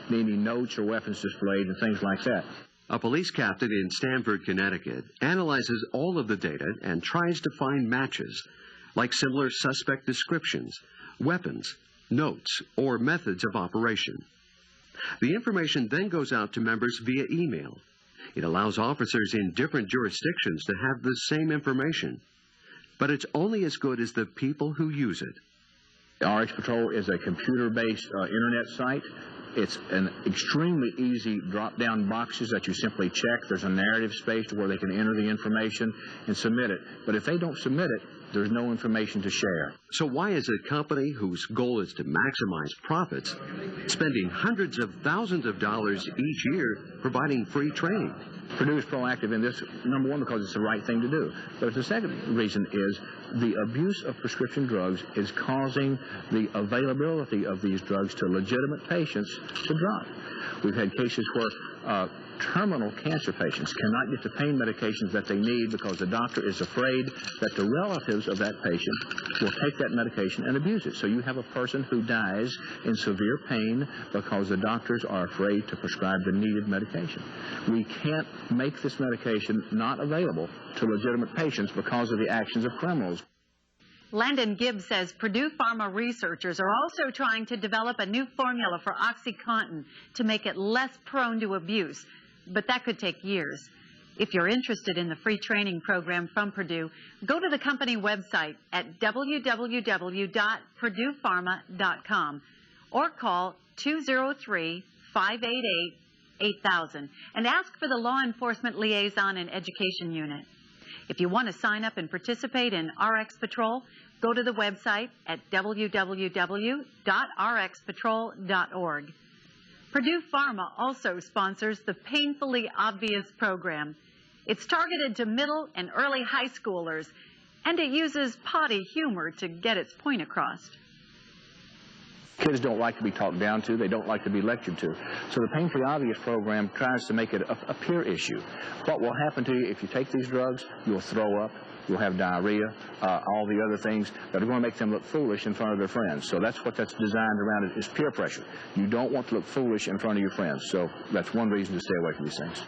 any notes or weapons displayed, and things like that. A police captain in Stamford, Connecticut, analyzes all of the data and tries to find matches, like similar suspect descriptions, weapons, notes, or methods of operation. The information then goes out to members via email. It allows officers in different jurisdictions to have the same information, but it's only as good as the people who use it. RX Patrol is a computer-based internet site. It's an extremely easy drop-down boxes that you simply check. There's a narrative space where they can enter the information and submit it. But if they don't submit it, there's no information to share. So why is a company whose goal is to maximize profits spending hundreds of thousands of dollars each year providing free training? Purdue is proactive in this, number one, because it's the right thing to do. But the second reason is the abuse of prescription drugs is causing the availability of these drugs to legitimate patients to drop. We've had cases where terminal cancer patients cannot get the pain medications that they need because the doctor is afraid that the relatives of that patient will take that medication and abuse it. So you have a person who dies in severe pain because the doctors are afraid to prescribe the needed medication. We can't make this medication not available to legitimate patients because of the actions of criminals. Landon Gibbs says Purdue Pharma researchers are also trying to develop a new formula for OxyContin to make it less prone to abuse, but that could take years. If you're interested in the free training program from Purdue, go to the company website at www.purduepharma.com or call 203-588-8000 and ask for the Law Enforcement Liaison and Education Unit. If you want to sign up and participate in RX Patrol, go to the website at www.rxpatrol.org. Purdue Pharma also sponsors the Painfully Obvious program. It's targeted to middle and early high schoolers, and it uses potty humor to get its point across. Kids don't like to be talked down to. They don't like to be lectured to. So the Painfully Obvious program tries to make it a peer issue. What will happen to you if you take these drugs? You'll throw up. You'll have diarrhea, all the other things that are going to make them look foolish in front of their friends. So that's what that's designed around it, is peer pressure. You don't want to look foolish in front of your friends. So that's one reason to stay away from these things.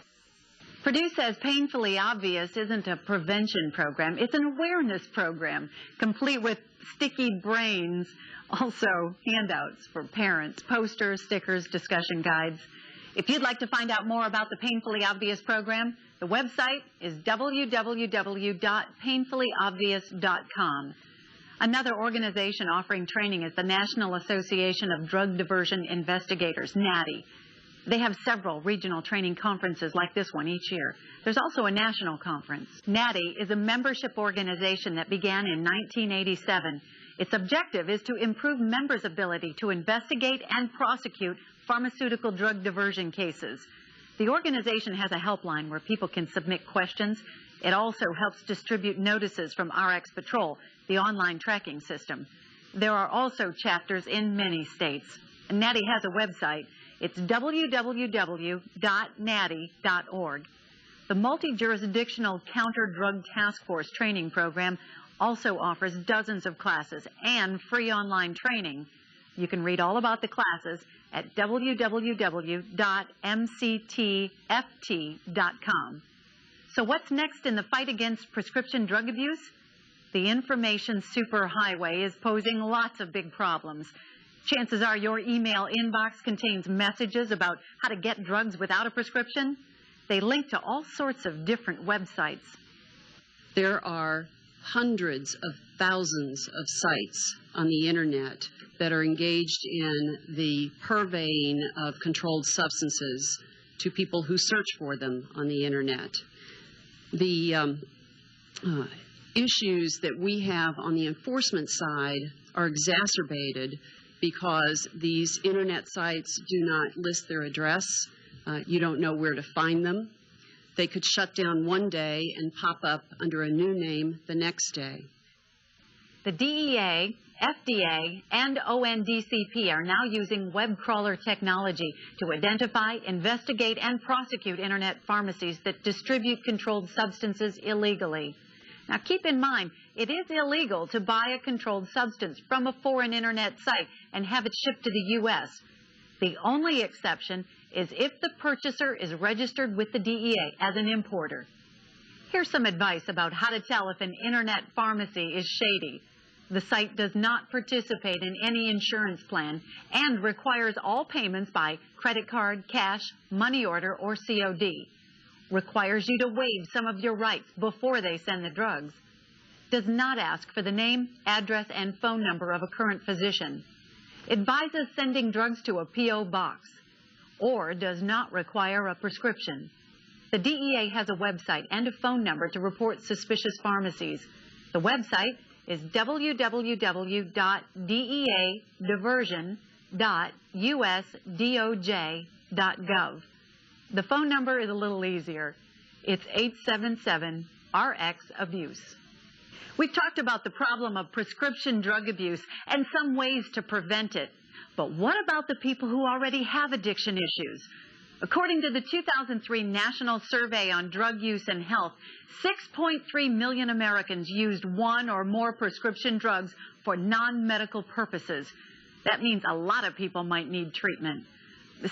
Purdue says Painfully Obvious isn't a prevention program. It's an awareness program, complete with sticky brains, also handouts for parents, posters, stickers, discussion guides. If you'd like to find out more about the Painfully Obvious program, the website is www.painfullyobvious.com. Another organization offering training is the National Association of Drug Diversion Investigators, NADI. They have several regional training conferences like this one each year. There's also a national conference. NADI is a membership organization that began in 1987. Its objective is to improve members' ability to investigate and prosecute pharmaceutical drug diversion cases. The organization has a helpline where people can submit questions. It also helps distribute notices from RX Patrol, the online tracking system. There are also chapters in many states. NADI has a website. It's www.nadi.org. The Multi-Jurisdictional Counter-Drug Task Force training program also offers dozens of classes and free online training. You can read all about the classes at www.mctft.com. So what's next in the fight against prescription drug abuse? The information superhighway is posing lots of big problems. Chances are your email inbox contains messages about how to get drugs without a prescription. They link to all sorts of different websites. There are hundreds of thousands of sites on the internet that are engaged in the purveying of controlled substances to people who search for them on the internet. The issues that we have on the enforcement side are exacerbated because these internet sites do not list their address. You don't know where to find them. They could shut down one day and pop up under a new name the next day. The DEA, FDA, and ONDCP are now using web crawler technology to identify, investigate, and prosecute internet pharmacies that distribute controlled substances illegally. Now, keep in mind, it is illegal to buy a controlled substance from a foreign internet site and have it shipped to the U.S. The only exception is if the purchaser is registered with the DEA as an importer. Here's some advice about how to tell if an internet pharmacy is shady. The site does not participate in any insurance plan and requires all payments by credit card, cash, money order, or COD. Requires you to waive some of your rights before they send the drugs. Does not ask for the name, address, and phone number of a current physician. Advises sending drugs to a P.O. box. Or does not require a prescription. The DEA has a website and a phone number to report suspicious pharmacies. The website is www.deadiversion.usdoj.gov. The phone number is a little easier. It's 877-RX-ABUSE. We've talked about the problem of prescription drug abuse and some ways to prevent it. But what about the people who already have addiction issues? According to the 2003 National Survey on Drug Use and Health, 6.3 million Americans used one or more prescription drugs for non-medical purposes. That means a lot of people might need treatment.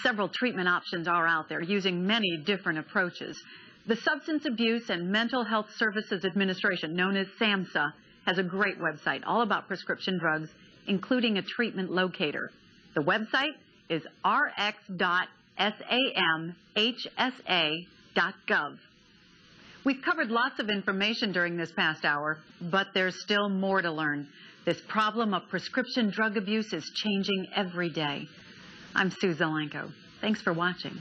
Several treatment options are out there using many different approaches. The Substance Abuse and Mental Health Services Administration, known as SAMHSA, has a great website all about prescription drugs, including a treatment locator. The website is rx.samhsa.gov. We've covered lots of information during this past hour, but there's still more to learn. This problem of prescription drug abuse is changing every day. I'm Sue Zelenko. Thanks for watching.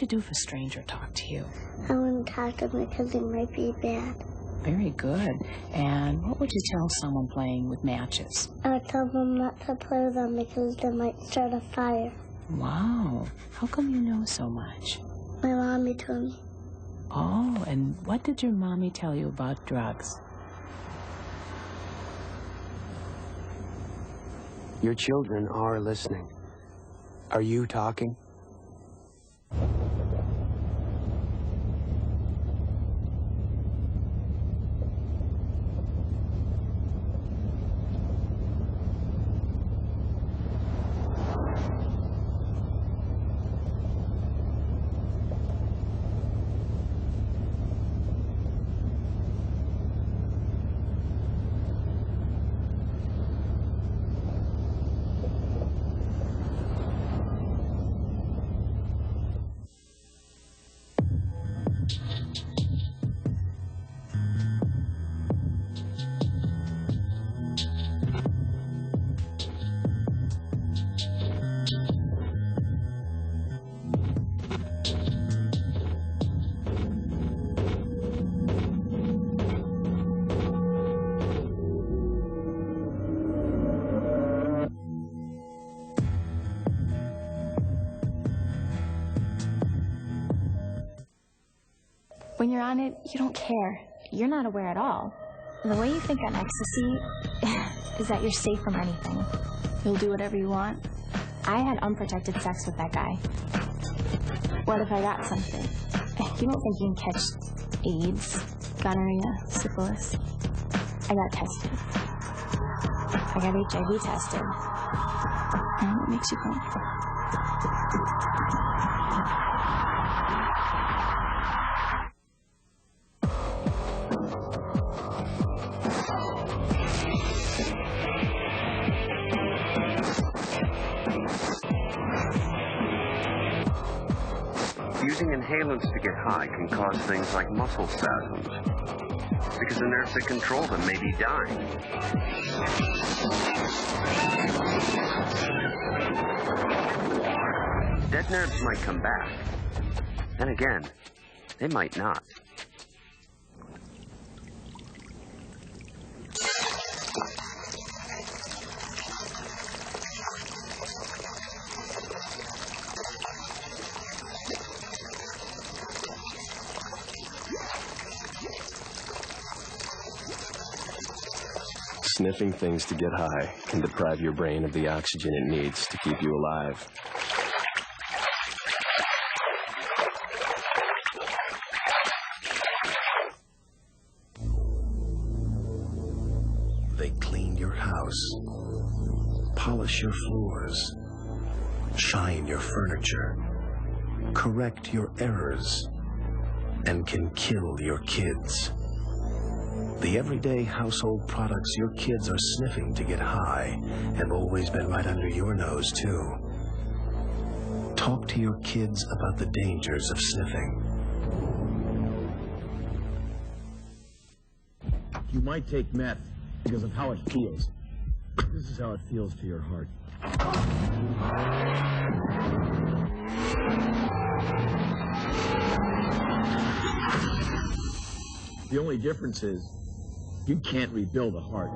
you do if a stranger talked to you? I wouldn't talk to them because it might be bad. Very good. And what would you tell someone playing with matches? I would tell them not to play with them because they might start a fire. Wow. How come you know so much? My mommy told me. Oh, and what did your mommy tell you about drugs? Your children are listening. Are you talking? When you're on it, you don't care. You're not aware at all. The way you think on ecstasy is that you're safe from anything. You'll do whatever you want. I had unprotected sex with that guy. What if I got something? You don't think you can catch AIDS, gonorrhea, syphilis? I got tested. I got HIV tested. And what makes you comfortable? Using inhalants to get high can cause things like muscle spasms, because the nerves that control them may be dying. Dead nerves might come back. Then again, they might not. Sniffing things to get high can deprive your brain of the oxygen it needs to keep you alive. They clean your house, polish your floors, shine your furniture, correct your errors, and can kill your kids. The everyday household products your kids are sniffing to get high have always been right under your nose, too. Talk to your kids about the dangers of sniffing. You might take meth because of how it feels. This is how it feels to your heart. The only difference is you can't rebuild a heart.